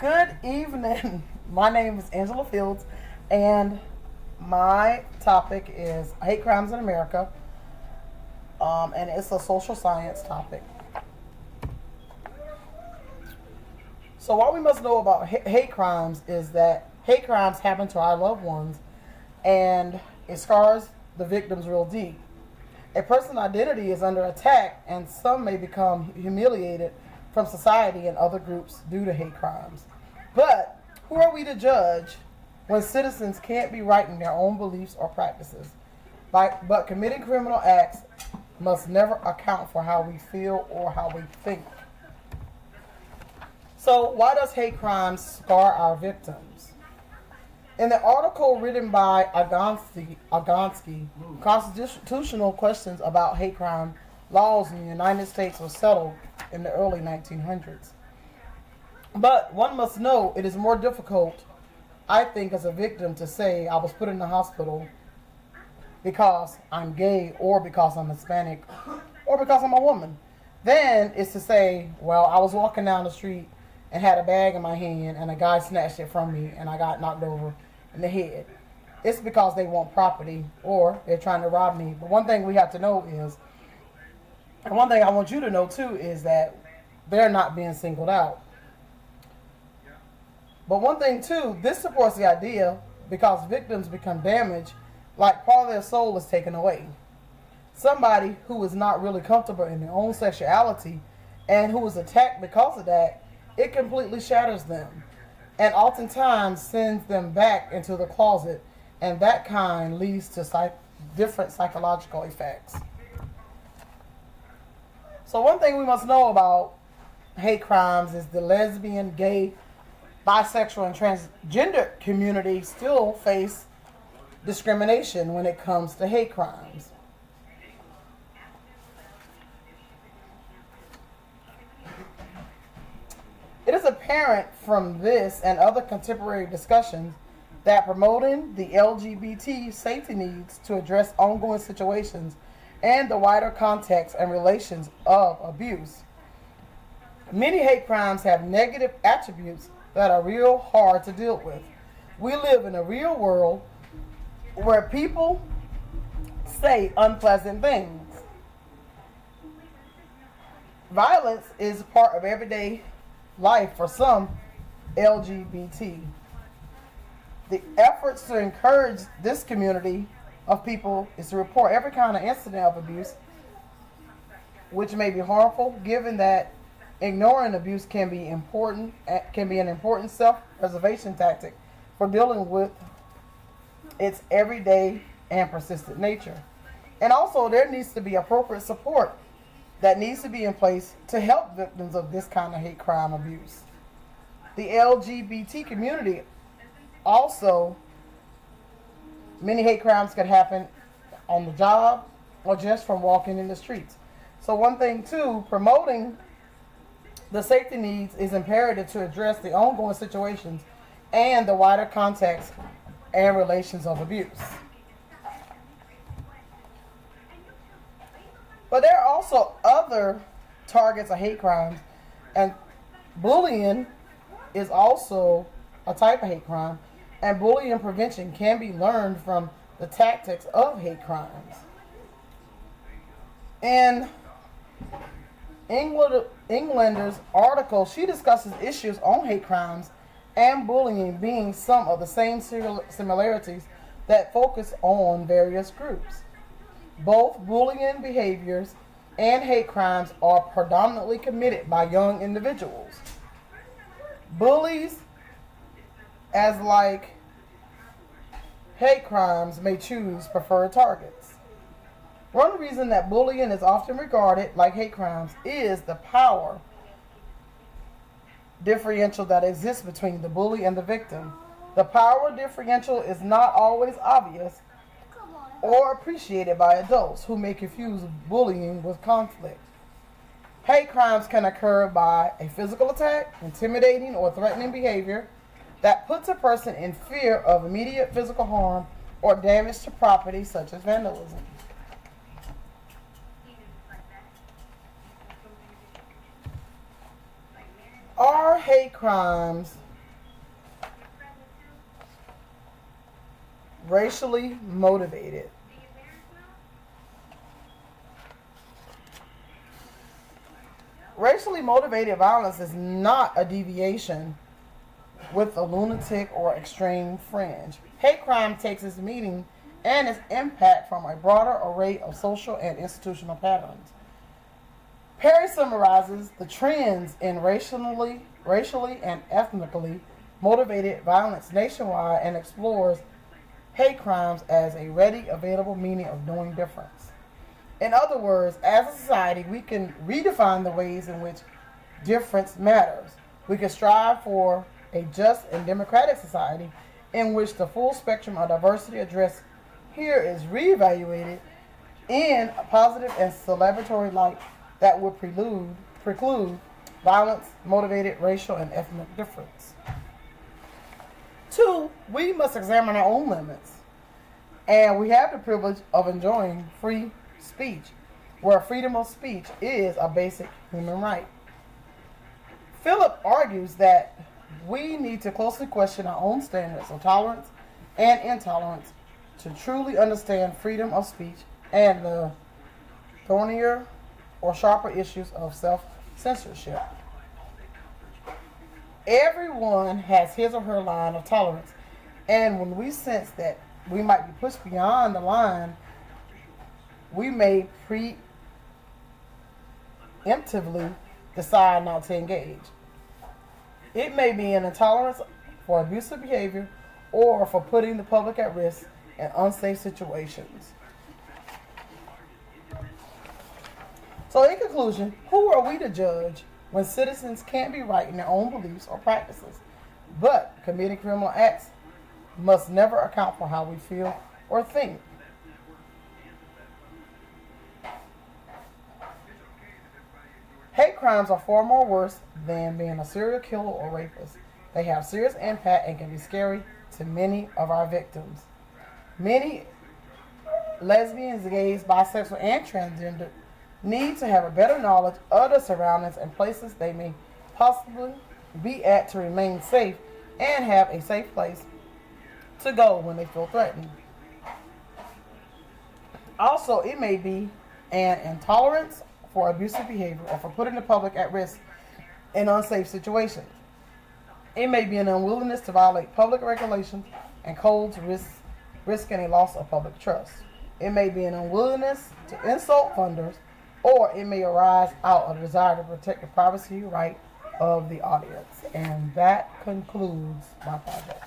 Good evening. My name is Angela Fields, and my topic is hate crimes in America, and it's a social science topic. So, what we must know about hate crimes is that hate crimes happen to our loved ones, and it scars the victims real deep. A person's identity is under attack, and some may become humiliated from society and other groups due to hate crimes. But who are we to judge when citizens can't be right in their own beliefs or practices? But committing criminal acts must never account for how we feel or how we think. So, why does hate crimes scar our victims? In the article written by Agonsky, constitutional questions about hate crime laws in the United States were settled in the early 1900s. But one must know it is more difficult, I think, as a victim to say I was put in the hospital because I'm gay or because I'm Hispanic or because I'm a woman than it's to say, well, I was walking down the street and had a bag in my hand and a guy snatched it from me and I got knocked over in the head. It's because they want property or they're trying to rob me. But one thing we have to know is, and one thing I want you to know too, is that they're not being singled out. But one thing too, this supports the idea because victims become damaged, like part of their soul is taken away. Somebody who is not really comfortable in their own sexuality and who is attacked because of that, it completely shatters them and oftentimes sends them back into the closet, and that kind leads to different psychological effects. So one thing we must know about hate crimes is the lesbian, gay, bisexual, and transgender community still face discrimination when it comes to hate crimes. It is apparent from this and other contemporary discussions that promoting the LGBT safety needs to address ongoing situations and the wider context and relations of abuse. Many hate crimes have negative attributes that are real hard to deal with. We live in a real world where people say unpleasant things. Violence is part of everyday life for some LGBT. The efforts to encourage this community of people is to report every kind of incident of abuse, which may be harmful, given that ignoring abuse can be an important self-preservation tactic for dealing with its everyday and persistent nature. And also, there needs to be appropriate support that needs to be in place to help victims of this kind of hate crime abuse. The LGBT community also, many hate crimes could happen on the job or just from walking in the streets. So one thing too, promoting the safety needs is imperative to address the ongoing situations and the wider context and relations of abuse. But there are also other targets of hate crimes, and bullying is also a type of hate crime, and bullying prevention can be learned from the tactics of hate crimes. In Englander's article, she discusses issues on hate crimes and bullying being some of the same similarities that focus on various groups. Both bullying behaviors and hate crimes are predominantly committed by young individuals. Bullies, as like hate crimes, may choose preferred targets. One reason that bullying is often regarded like hate crimes is the power differential that exists between the bully and the victim. The power differential is not always obvious or appreciated by adults who may confuse bullying with conflict. Hate crimes can occur by a physical attack, intimidating or threatening behavior that puts a person in fear of immediate physical harm or damage to property, such as vandalism. Are hate crimes Racially motivated. Racially motivated violence is not a deviation with a lunatic or extreme fringe. Hate crime takes its meaning and its impact from a broader array of social and institutional patterns. Perry summarizes the trends in racially and ethnically motivated violence nationwide and explores hate crimes as a ready available meaning of knowing difference. In other words, as a society, we can redefine the ways in which difference matters. We can strive for a just and democratic society in which the full spectrum of diversity addressed here is reevaluated in a positive and celebratory light that would preclude violence motivated racial and ethnic difference. 2, we must examine our own limits. And we have the privilege of enjoying free speech, where freedom of speech is a basic human right. Philip argues that we need to closely question our own standards of tolerance and intolerance to truly understand freedom of speech and the thornier or sharper issues of self-censorship. Everyone has his or her line of tolerance, and when we sense that we might be pushed beyond the line, we may preemptively decide not to engage. It may be an intolerance for abusive behavior or for putting the public at risk in unsafe situations. So in conclusion, who are we to judge when citizens can't be right in their own beliefs or practices, but committing criminal acts must never account for how we feel or think? Hate crimes are far more worse than being a serial killer or rapist. They have serious impact and can be scary to many of our victims. Many lesbians, gays, bisexual, and transgender need to have a better knowledge of the surroundings and places they may possibly be at to remain safe and have a safe place to go when they feel threatened. Also, it may be an intolerance for abusive behavior or for putting the public at risk in unsafe situations. It may be an unwillingness to violate public regulations and codes, risking a loss of public trust. It may be an unwillingness to insult funders, or it may arise out of a desire to protect the privacy right of the audience. And that concludes my project.